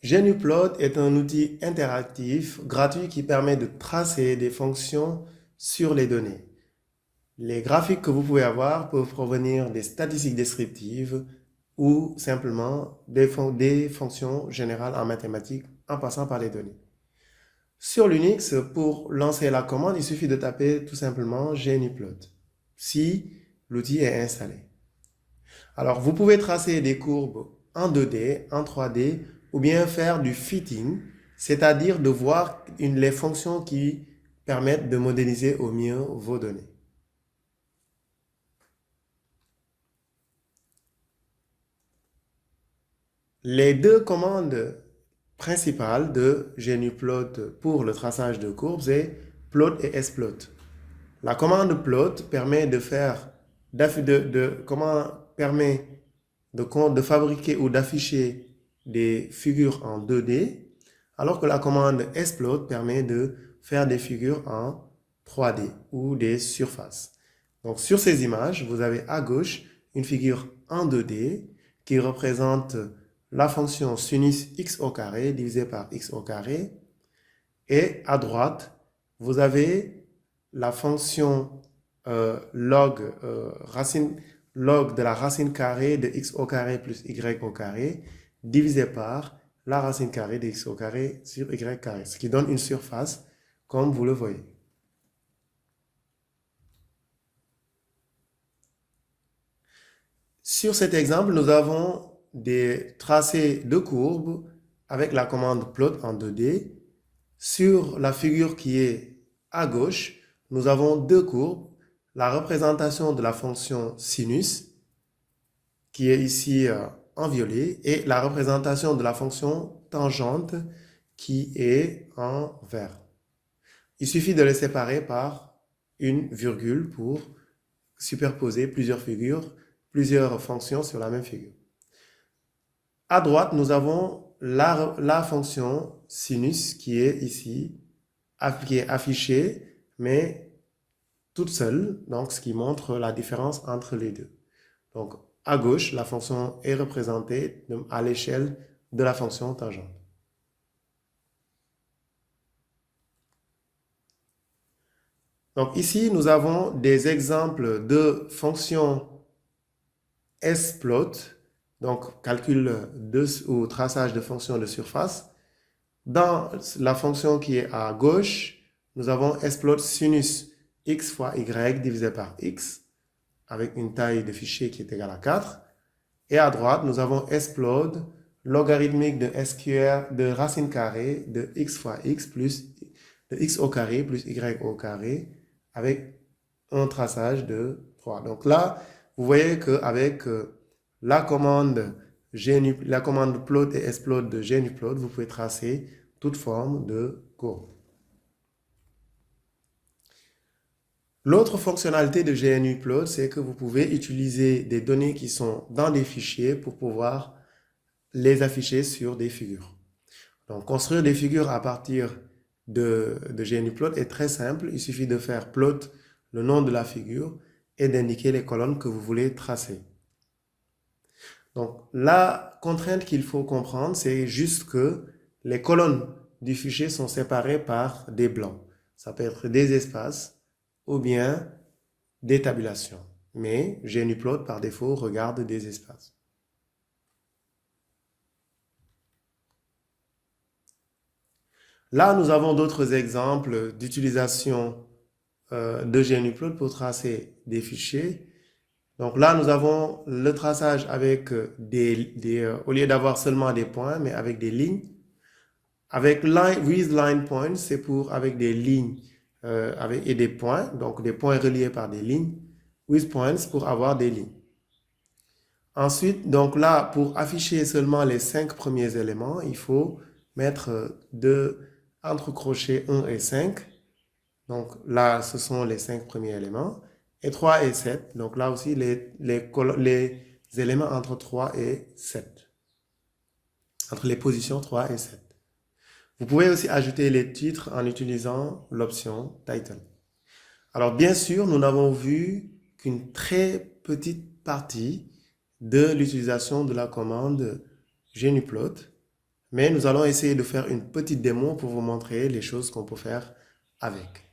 GnuPlot est un outil interactif gratuit qui permet de tracer des fonctions sur les données. Les graphiques que vous pouvez avoir peuvent provenir des statistiques descriptives ou simplement des fonctions générales en mathématiques en passant par les données. Sur Linux, pour lancer la commande, il suffit de taper tout simplement GNuPlot si l'outil est installé. Alors, vous pouvez tracer des courbes en 2D, en 3D, ou bien faire du fitting, c'est-à-dire de voir les fonctions qui permettent de modéliser au mieux vos données. Les deux commandes principales de GNuPlot pour le traçage de courbes c'est plot et splot. La commande plot permet de fabriquer ou d'afficher des figures en 2D, alors que la commande splot permet de faire des figures en 3D ou des surfaces. Donc sur ces images, vous avez à gauche une figure en 2D qui représente la fonction sinus x au carré divisé par x au carré, et à droite, vous avez la fonction log de la racine carrée de x au carré plus y au carré divisé par la racine carrée de x au carré sur y carré, ce qui donne une surface comme vous le voyez. Sur cet exemple, nous avons des tracés de courbes avec la commande plot en 2D. Sur la figure qui est à gauche, nous avons deux courbes, la représentation de la fonction sinus, qui est ici en violet, et la représentation de la fonction tangente, qui est en vert. Il suffit de les séparer par une virgule pour superposer plusieurs fonctions sur la même figure. À droite, nous avons la fonction sinus qui est ici, qui est affichée, mais toute seule, donc ce qui montre la différence entre les deux. Donc, à gauche, la fonction est représentée à l'échelle de la fonction tangente. Donc ici, nous avons des exemples de fonctions splot, donc calcul ou traçage de fonctions de surface. Dans la fonction qui est à gauche, nous avons splot sinus x fois y divisé par x, avec une taille de fichier qui est égale à 4. Et à droite, nous avons splot logarithmique de SQR de racine carrée de x fois x plus de x au carré plus y au carré avec un traçage de 3. Donc là, vous voyez qu'avec la commande plot et splot de GNuPlot, vous pouvez tracer toute forme de courbe. L'autre fonctionnalité de GNuPlot, c'est que vous pouvez utiliser des données qui sont dans des fichiers pour pouvoir les afficher sur des figures. Donc, construire des figures à partir de GNuPlot est très simple. Il suffit de faire plot le nom de la figure et d'indiquer les colonnes que vous voulez tracer. Donc, la contrainte qu'il faut comprendre, c'est juste que les colonnes du fichier sont séparées par des blancs. Ça peut être des espaces ou bien des tabulations. Mais GNuPlot, par défaut, regarde des espaces. Là, nous avons d'autres exemples d'utilisation de GNuPlot pour tracer des fichiers. Donc là, nous avons le traçage avec au lieu d'avoir seulement des points, mais avec des lignes. Avec with line points, c'est avec des lignes et des points, donc des points reliés par des lignes. With points pour avoir des lignes. Ensuite, donc là, pour afficher seulement les 5 premiers éléments, il faut mettre entre crochets 1 et 5. Donc là, ce sont les 5 premiers éléments. Et 3 et 7. Donc là aussi, les éléments entre 3 et 7. Entre les positions 3 et 7. Vous pouvez aussi ajouter les titres en utilisant l'option Title. Alors bien sûr, nous n'avons vu qu'une très petite partie de l'utilisation de la commande GNuPlot. Mais nous allons essayer de faire une petite démo pour vous montrer les choses qu'on peut faire avec.